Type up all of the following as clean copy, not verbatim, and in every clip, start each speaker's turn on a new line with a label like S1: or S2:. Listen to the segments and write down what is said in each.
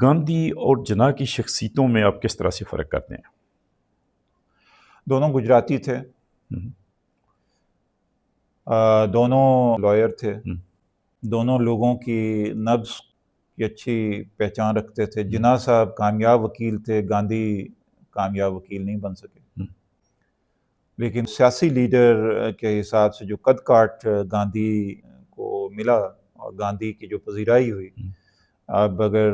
S1: گاندھی اور جناح کی شخصیتوں میں آپ کس طرح سے فرق کرتے ہیں؟
S2: دونوں گجراتی تھے، دونوں لائر تھے، دونوں لوگوں کی نبض کی اچھی پہچان رکھتے تھے۔ جناح صاحب کامیاب وکیل تھے، گاندھی کامیاب وکیل نہیں بن سکے، لیکن سیاسی لیڈر کے حساب سے جو قد کاٹ گاندھی کو ملا اور گاندھی کی جو پذیرائی ہوئی، اب اگر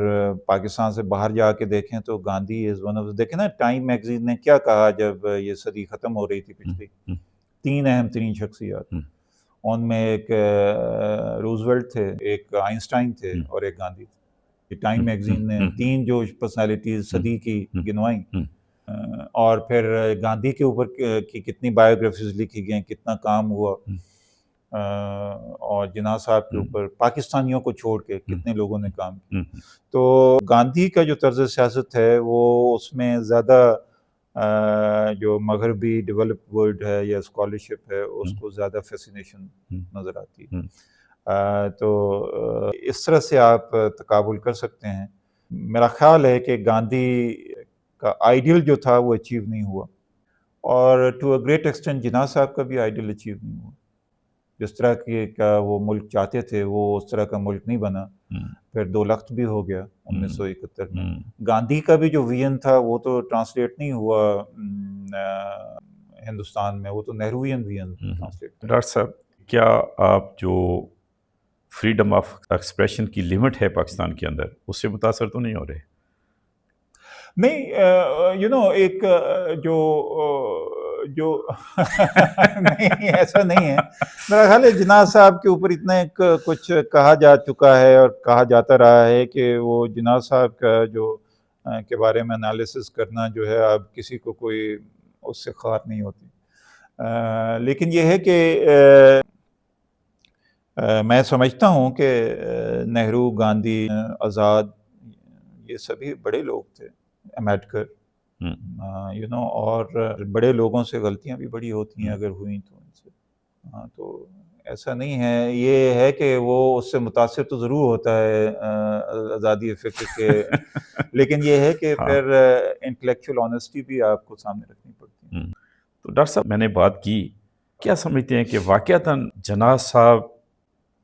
S2: پاکستان سے باہر جا کے دیکھیں تو گاندھی از ون آف، دیکھیں نا ٹائم میگزین نے کیا کہا جب یہ صدی ختم ہو رہی تھی پچھلی، 3 اہم ترین شخصیات، ان میں ایک روزویلٹ تھے، ایک آئنسٹائن تھے اور ایک گاندھی تھے۔ ٹائم میگزین نے 3 جو پرسنالٹیز صدی کی گنوائیں، اور پھر گاندھی کے اوپر کی کتنی بایوگرافیز لکھی گئیں، کتنا کام ہوا، اور جناح صاحب کے اوپر پاکستانیوں کو چھوڑ کے کتنے لوگوں نے کام کیا۔ تو گاندھی کا جو طرز سیاست ہے وہ اس میں زیادہ جو مغربی ڈیولپ ورلڈ ہے یا اسکالرشپ ہے اس کو زیادہ فیسینیشن نظر آتی ہے۔ تو اس طرح سے آپ تقابل کر سکتے ہیں۔ میرا خیال ہے کہ گاندھی کا آئیڈیل جو تھا وہ اچیو نہیں ہوا، اور ٹو اے گریٹ ایکسٹینٹ جناح صاحب کا بھی آئیڈیل اچیو نہیں ہوا۔ جس طرح کا وہ ملک چاہتے تھے وہ اس طرح کا ملک نہیں بنا، پھر 2 لخت بھی ہو گیا 1971 میں۔ گاندھی کا بھی جو ویژن تھا وہ تو ٹرانسلیٹ نہیں ہوا ہندوستان میں، وہ تو نہروین ویژن ٹرانسلیٹ۔
S1: ڈاکٹر صاحب، کیا آپ جو فریڈم آف ایکسپریشن کی لمٹ ہے پاکستان کے اندر اس سے متاثر تو نہیں ہو رہے؟
S2: نہیں، ایک جو نہیں، ایسا نہیں ہے۔ میرا خیال ہے جناح صاحب کے اوپر اتنا کچھ کہا جا چکا ہے اور کہا جاتا رہا ہے کہ وہ جناح صاحب کا جو کے بارے میں انالیسس کرنا جو ہے اب کسی کو کوئی اس سے خاطر نہیں ہوتی۔ لیکن یہ ہے کہ میں سمجھتا ہوں کہ نہرو، گاندھی، آزاد، یہ سبھی بڑے لوگ تھے، امبیڈکر، اور بڑے لوگوں سے غلطیاں بھی بڑی ہوتی ہیں اگر ہوئیں تو ان سے۔ تو ایسا نہیں ہے، یہ ہے کہ وہ اس سے متاثر تو ضرور ہوتا ہے آزادی فکر کے، لیکن یہ ہے کہ پھر انٹلیکچوئل آنیسٹی بھی آپ کو سامنے رکھنی پڑتی ہے۔
S1: تو ڈاکٹر صاحب، میں نے بات کی، کیا سمجھتے ہیں کہ واقعتاً جناح صاحب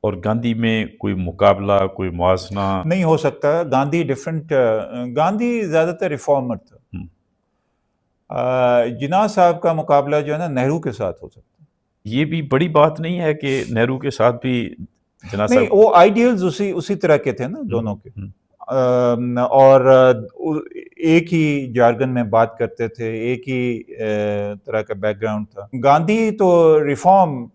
S1: اور گاندھی میں کوئی مقابلہ، کوئی موازنہ
S2: نہیں ہو سکتا؟ گاندھی ڈیفرنٹ، گاندھی زیادہ تر ریفارمر تھا۔ جناح صاحب کا مقابلہ جو ہے نا نہرو کے ساتھ ہو سکتا ہے۔
S1: یہ بھی بڑی بات نہیں ہے کہ نہرو کے ساتھ بھی جناح صاحب،
S2: نہیں، وہ آئیڈیلز اسی طرح کے تھے نا دونوں کے، اور ایک ہی جارگن میں بات کرتے تھے، ایک ہی طرح کا بیک گراؤنڈ تھا۔ گاندھی تو ریفارم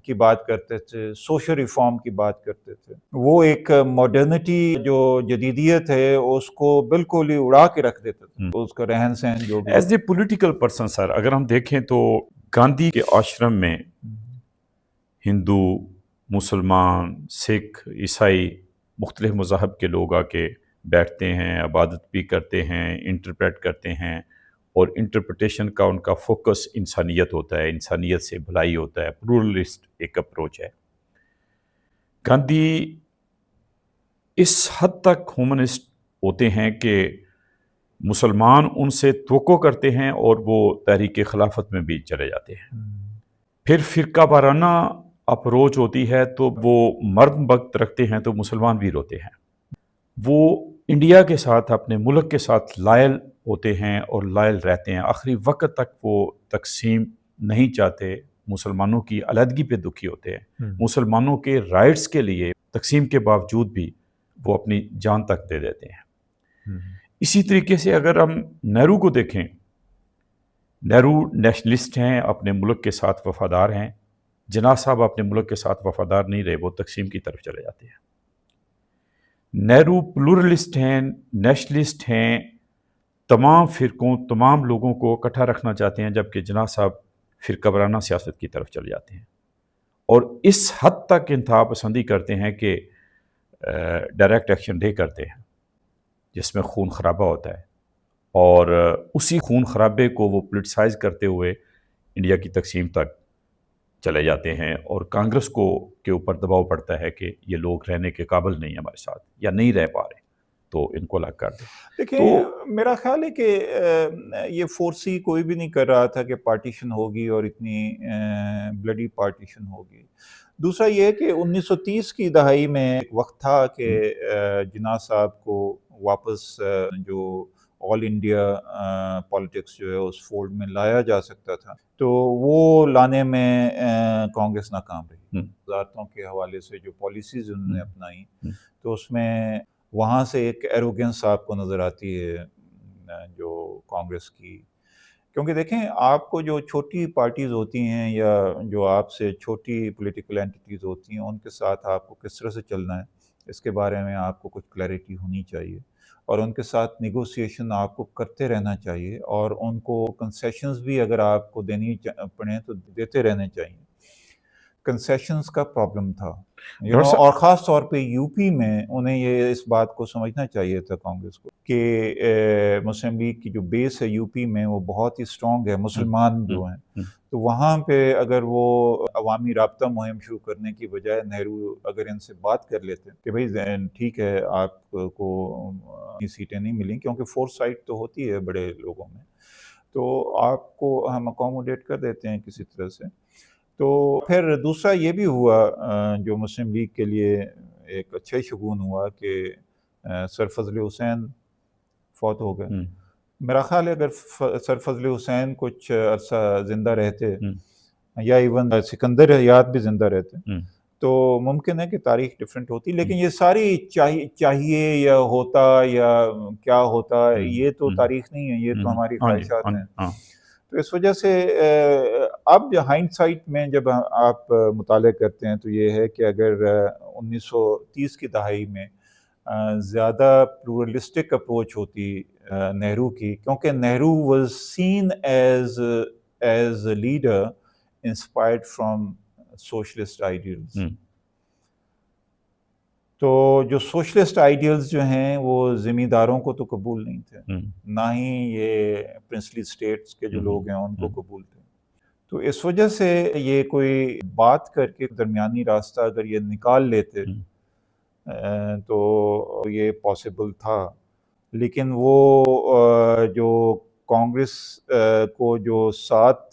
S2: کی بات کرتے تھے، سوشل ریفارم کی بات کرتے تھے، وہ ایک ماڈرنٹی جو جدیدیت ہے اس کو بالکل ہی اڑا کے رکھ دیتے تھے، اس کا رہن سہن جو بھی۔
S1: ایز اے پولیٹیکل پرسن سر، اگر ہم دیکھیں تو گاندھی کے آشرم میں ہندو، مسلمان، سکھ، عیسائی، مختلف مذہب کے لوگ آ کے بیٹھتے ہیں، عبادت بھی کرتے ہیں، انٹرپریٹ کرتے ہیں، اور انٹرپریٹیشن کا ان کا فوکس انسانیت ہوتا ہے، انسانیت سے بھلائی ہوتا ہے، پلورلسٹ ایک اپروچ ہے۔ گاندھی اس حد تک ہیومنسٹ ہوتے ہیں کہ مسلمان ان سے توقع کرتے ہیں اور وہ تحریک خلافت میں بھی چلے جاتے ہیں۔ پھر فرقہ وارانہ اپروچ ہوتی ہے تو وہ مرد وقت رکھتے ہیں تو مسلمان بھی روتے ہیں۔ وہ انڈیا کے ساتھ، اپنے ملک کے ساتھ لائل ہوتے ہیں اور لائل رہتے ہیں، آخری وقت تک وہ تقسیم نہیں چاہتے، مسلمانوں کی علیحدگی پہ دکھی ہوتے ہیں، مسلمانوں کے رائٹس کے لیے تقسیم کے باوجود بھی وہ اپنی جان تک دے دیتے ہیں۔ اسی طریقے سے اگر ہم نہرو کو دیکھیں، نہرو نیشنلسٹ ہیں، اپنے ملک کے ساتھ وفادار ہیں۔ جناح صاحب اپنے ملک کے ساتھ وفادار نہیں رہے، وہ تقسیم کی طرف چلے جاتے ہیں۔ نہرو پلورلسٹ ہیں، نیشنلسٹ ہیں، تمام فرقوں، تمام لوگوں کو اکٹھا رکھنا چاہتے ہیں، جبکہ جناح صاحب فرقہ وارانہ سیاست کی طرف چلے جاتے ہیں، اور اس حد تک انتہا پسندی کرتے ہیں کہ ڈائریکٹ ایکشن ڈے کرتے ہیں جس میں خون خرابہ ہوتا ہے، اور اسی خون خرابے کو وہ پولیٹیسائز کرتے ہوئے انڈیا کی تقسیم تک چلے جاتے ہیں، اور کانگریس کو کے اوپر دباؤ پڑتا ہے کہ یہ لوگ رہنے کے قابل نہیں ہیں ہمارے ساتھ، یا نہیں رہ پا رہے۔ تو इनको अलग कर दें।
S2: देखिए
S1: तो
S2: मेरा ख्याल है कि ये फोर्सी कोई भी नहीं कर रहा था कि पार्टीशन होगी और इतनी ब्लडी पार्टीशन होगी। दूसरा ये है कि 1930 की दहाई में एक वक्त था कि जिन्ना साहब को वापस जो ऑल इंडिया पॉलिटिक्स जो है उस फोल्ड में लाया जा सकता था, तो वो लाने में कांग्रेस नाकाम रही। वजारतों के हवाले से जो पॉलिसीज उन्होंने अपनाई, तो उसमें वहाँ से एक एरोगेंस आपको नज़र आती है जो कांग्रेस की। क्योंकि देखें, आपको जो छोटी पार्टीज़ होती हैं या जो आपसे छोटी पॉलिटिकल एंटिटीज़ होती हैं, उनके साथ आपको किस तरह से चलना है, इसके बारे में आपको कुछ क्लैरिटी होनी चाहिए और उनके साथ नेगोशिएशन आपको करते रहना चाहिए और उनको कंसेशंस भी अगर आपको देनी पड़े तो देते रहने चाहिए। कंसेशंस का प्रॉब्लम था,
S1: डॉक्टर साहब,
S2: और ख़ास तौर पे यूपी में उन्हें ये इस बात को समझना चाहिए था कांग्रेस को कि मुस्लिम लीग की जो बेस है यूपी में वो बहुत ही स्ट्रॉन्ग है, मुसलमान जो हैं, तो वहाँ पे अगर वो अवामी राब्ता मुहिम शुरू करने की बजाय नेहरू अगर इनसे बात कर लेते कि भाई ठीक है आपको सीटें नहीं मिली, क्योंकि फोरसाइट तो होती है बड़े लोगों में, तो आपको हम अकोमोडेट कर देते हैं किसी तरह से। तो फिर दूसरा ये भी हुआ जो मुस्लिम लीग के लिए एक अच्छा ही शगुन हुआ कि सर फजल हुसैन फौत हो गए। मेरा ख्याल है अगर सर फजल हुसैन कुछ अरसा ज़िंदा रहते या इवन सिकंदर याद भी ज़िंदा रहते तो मुमकिन है कि तारीख डिफरेंट होती, लेकिन ये सारी चाहिए या होता या क्या होता, ये तो तारीख नहीं है, ये तो हमारी
S1: हाँ जी,
S2: ख्वाहिशात हैं।
S1: हाँ,
S2: तो इस वजह से अब हाइंडसाइट में जब आप मुताले करते हैं तो ये है कि अगर 1930 की दहाई में ज़्यादा प्लूरलिस्टिक अप्रोच होती नेहरू की, क्योंकि Nehru was seen as a leader inspired from socialist ideals. तो जो सोशलिस्ट आइडियल्स जो हैं वो ज़मींदारों को तो कबूल नहीं थे, ना ही ये प्रिंसली स्टेट्स के जो लोग हैं उनको कबूल थे। तो इस वजह से ये कोई बात करके दरमियानी रास्ता अगर ये निकाल लेते तो ये पॉसिबल था। लेकिन वो जो कांग्रेस को जो 7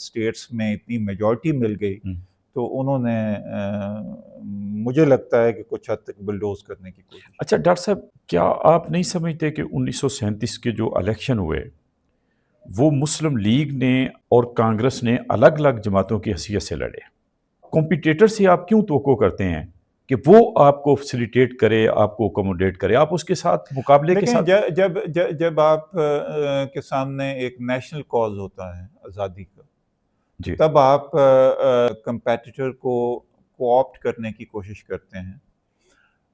S2: स्टेट्स में इतनी मेजॉरिटी मिल गई, तो उन्होंने मुझे लगता है कि कुछ हद तक बुलडोज करने की कोशिश।
S1: अच्छा डॉक्टर साहब, क्या आप नहीं समझते कि 1937 के जो इलेक्शन हुए वो मुस्लिम लीग ने और कांग्रेस ने अलग अलग जमातों की हैसियत से लड़े? कॉम्पिटिटर से आप क्यों तवक्को करते हैं कि वो आपको फैसिलिटेट करे, आपको अकोमोडेट करे? आप उसके साथ मुकाबले के
S2: लेकिन
S1: साथ
S2: जब आप के सामने एक नेशनल कॉज होता है आज़ादी का,
S1: जी,
S2: तब आप कंपेटिटर को कोऑप्ट करने की कोशिश करते हैं।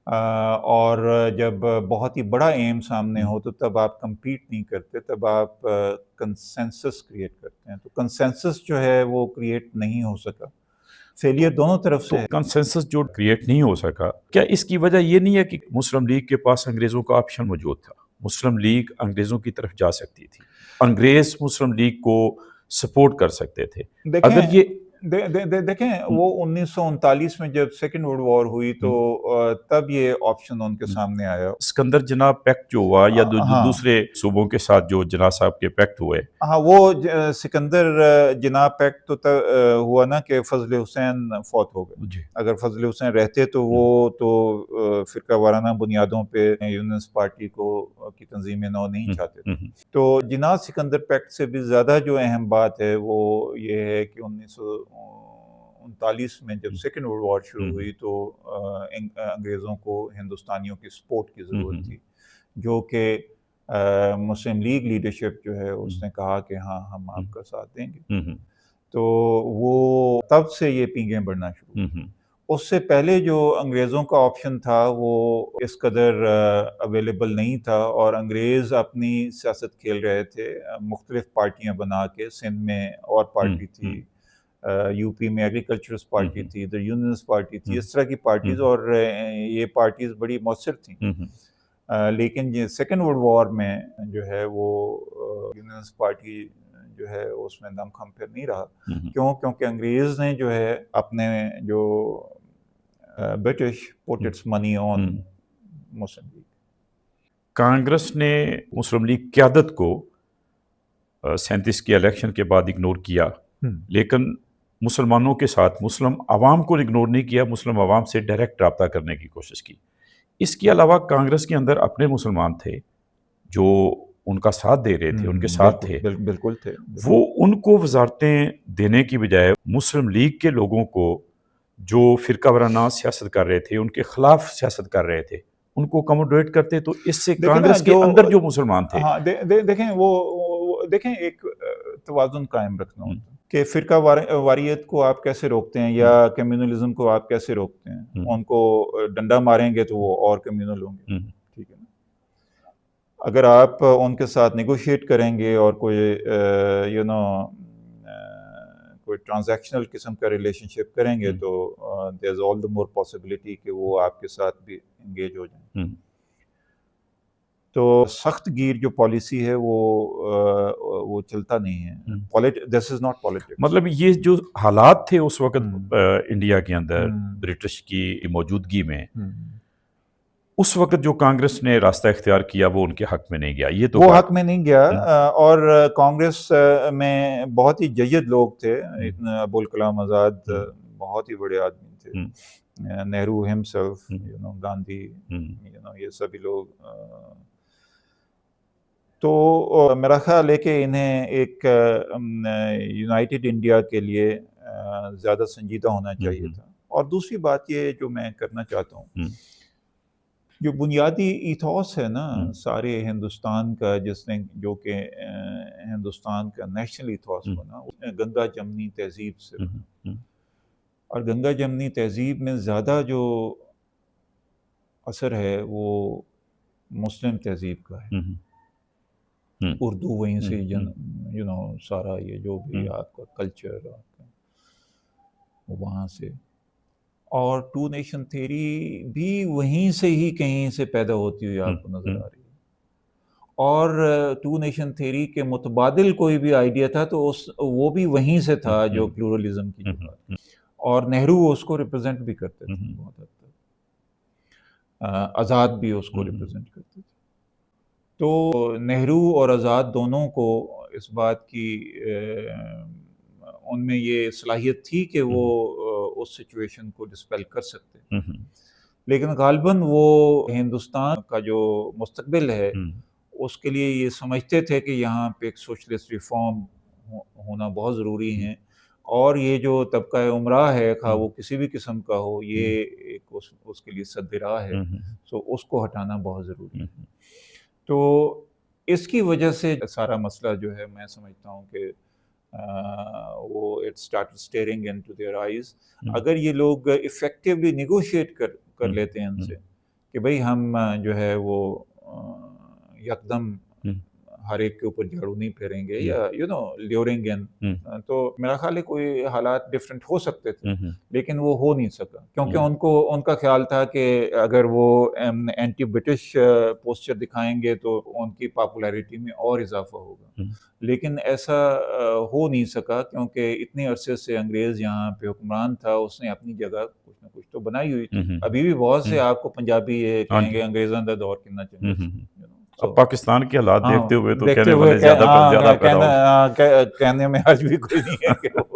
S2: और जब बहुत ही बड़ा एम सामने हो तो तब आप compete नहीं करते, तब आप कंसेंसस क्रिएट करते हैं। तो कंसेंसस जो है वो क्रिएट नहीं हो सका, फेलियर दोनों तरफ से
S1: तो
S2: है।
S1: कंसेंसस जो क्रिएट नहीं हो सका, क्या इसकी वजह ये नहीं है कि मुस्लिम लीग के पास अंग्रेज़ों का ऑप्शन मौजूद था? मुस्लिम लीग अंग्रेज़ों की तरफ जा सकती थी, अंग्रेज़ मुस्लिम लीग को सपोर्ट कर सकते थे। अगर
S2: देखें
S1: ये
S2: देखें वो 1939 में जब सेकेंड वर्ल्ड वॉर हुई तो तब ये ऑप्शन उनके सामने आया।
S1: सिकंदर जिन्ना पैक्ट जो हुआ या
S2: हाँ
S1: दूसरे सूबों के साथ जो जिन्ना साहब के पैक्ट हुए,
S2: हाँ, वो सिकंदर जिना पैक्ट तो हुआ ना कि फजल हुसैन फौत हो गए।
S1: जी,
S2: अगर फजल हुसैन रहते तो वो तो फिरका वाराना बुनियादों पे यूनियनिस्ट पार्टी को की तंजीम नौ नहीं चाहते थे। तो जिना सिकंदर पैक्ट से भी ज़्यादा जो अहम बात है वो ये है कि 1939 में जब सेकेंड वर्ल्ड वॉर शुरू हुई तो अंग्रेज़ों को हिंदुस्तानियों की सपोर्ट की ज़रूरत थी, जो कि मुस्लिम लीग लीडरशिप जो है उसने कहा कि हाँ हम आपका साथ देंगे। तो वो तब से ये पींगें बढ़ना शुरू हुई। उससे पहले जो अंग्रेज़ों का ऑप्शन था वो इस कदर अवेलेबल नहीं था और अंग्रेज़ अपनी सियासत खेल रहे थे मुख्तलिफ पार्टियाँ बना के। सिंध में और पार्टी थी, यूपी में एग्रीकल्चरस्ट पार्टी थी, इधर यूनियनिस्ट पार्टी थी, इस तरह की पार्टीज़, और ये पार्टीज़ बड़ी मौसर थी। लेकिन ये सेकेंड वर्ल्ड वॉर में जो है वो यूनियनिस्ट पार्टी जो है उसमें दम खम फिर नहीं रहा। क्यों? क्योंकि अंग्रेज़ ने जो है अपने जो British put it's money on Muslim league.
S1: Congress ने मुस्लिम लीग क़यादत को 37 के इलेक्शन के बाद इग्नोर किया, लेकिन मुसलमानों के साथ मुस्लिम आवाम को इग्नोर नहीं किया, मुस्लिम आवाम से डायरेक्ट रब्ता करने की कोशिश की। इसके अलावा कांग्रेस के अंदर अपने मुसलमान थे जो उनका साथ दे रहे थे, उनके साथ थे,
S2: बिल्कुल थे।
S1: वो उनको वजारतें देने की बजाय मुस्लिम लीग के लोगों को जो फ़िरका वाराना सियासत कर रहे थे, उनके खिलाफ सियासत कर रहे थे, उनको अकोमोडेट करते, तो इससे कांग्रेस के अंदर जो मुसलमान थे,
S2: हाँ, देखें वो देखें एक तवाज़ुन कायम रखना होता है कि फ़िरका वारियत को आप कैसे रोकते हैं या कम्युनलिज्म को आप कैसे रोकते हैं। उनको डंडा मारेंगे तो वो और कम्युनल होंगे, ठीक है ना। अगर आप उनके साथ नेगोशिएट करेंगे और कोई कोई ट्रांजैक्शनल किस्म का रिलेशनशिप करेंगे तो there is all the more possibility कि वो आपके साथ भी इंगेज हो जाएं। तो सख्त गिर जो पॉलिसी है वो चलता नहीं है। This is not politics.
S1: मतलब ये जो हालात थे उस वक्त इंडिया के अंदर ब्रिटिश की मौजूदगी में, उस वक्त जो कांग्रेस ने रास्ता इख्तियार किया वो उनके हक में नहीं गया। ये तो
S2: वो हक में नहीं गया। और कांग्रेस में बहुत ही जय्यद लोग थे। अबुल कलाम आज़ाद बहुत ही बड़े आदमी थे, नेहरू हिमसेल्फ, गांधी, ये सभी लोग। तो मेरा ख्याल है कि इन्हें एक यूनाइटेड इंडिया के लिए ज़्यादा संजीदा होना चाहिए था। और दूसरी बात ये जो मैं करना चाहता हूँ, जो बुनियादी इथॉस है ना सारे हिंदुस्तान का, जिसने जो कि हिंदुस्तान का नेशनल इथॉस बना, गंगा जमनी तहजीब से। और गंगा जमनी तहजीब में ज़्यादा जो असर है वो मुस्लिम तहजीब का है। उर्दू वहीं से सारा ये जो भी आपका कल्चर आपका वहाँ से, और टू नेशन थ्योरी भी वहीं से ही कहीं से पैदा होती हुई आपको नजर आ रही है। और टू नेशन थ्योरी के मुतबादिल कोई भी आइडिया था तो वो भी वहीं से था, जो प्लूरलिज्म की बात। और नेहरू उसको रिप्रेजेंट भी करते थे बहुत हद तक, आज़ाद भी उसको रिप्रेजेंट करते थे। तो नेहरू और आज़ाद दोनों को इस बात की उनमें ये सलाहियत थी कि वो उस सिचुएशन को डिस्पेल कर सकते। लेकिन गालिबन वो हिंदुस्तान का जो मुस्तकबिल है उसके लिए ये समझते थे कि यहाँ पे एक सोशलिस्ट रिफॉर्म होना बहुत ज़रूरी है, और ये जो तबका उमरा है खा वो किसी भी किस्म का हो, ये एक उसके लिए सद्दराह है, तो उसको हटाना बहुत ज़रूरी है। तो इसकी वजह से सारा मसला जो है मैं समझता हूँ कि वो it started steering into their eyes. अगर ये लोग इफेक्टिवली नेगोशिएट कर लेते हैं उनसे कि भाई हम जो है वो यकदम हर एक के ऊपर झाड़ू नहीं फेरेंगे या ल्योरिंग इन, तो मेरा ख्याल है कोई हालात डिफरेंट हो सकते थे, लेकिन वो हो नहीं सका क्योंकि उनका ख्याल था कि अगर वो एंटी ब्रिटिश पोस्चर दिखाएंगे तो उनकी पॉपुलैरिटी में और इजाफा होगा। लेकिन ऐसा हो नहीं सका क्योंकि इतने अरसे से अंग्रेज़ यहाँ पे हुक्मरान था, उसने अपनी जगह कुछ ना कुछ तो बनाई हुई थी। अभी भी बहुत से आपको पंजाबी कहेंगे अंग्रेज़ों का दौर कितना चंगा।
S1: अब पाकिस्तान के हालात देखते हुए तो कहने वाले ज़्यादा पैदा हो।
S2: कहने में आज भी कोई नहीं है कि वो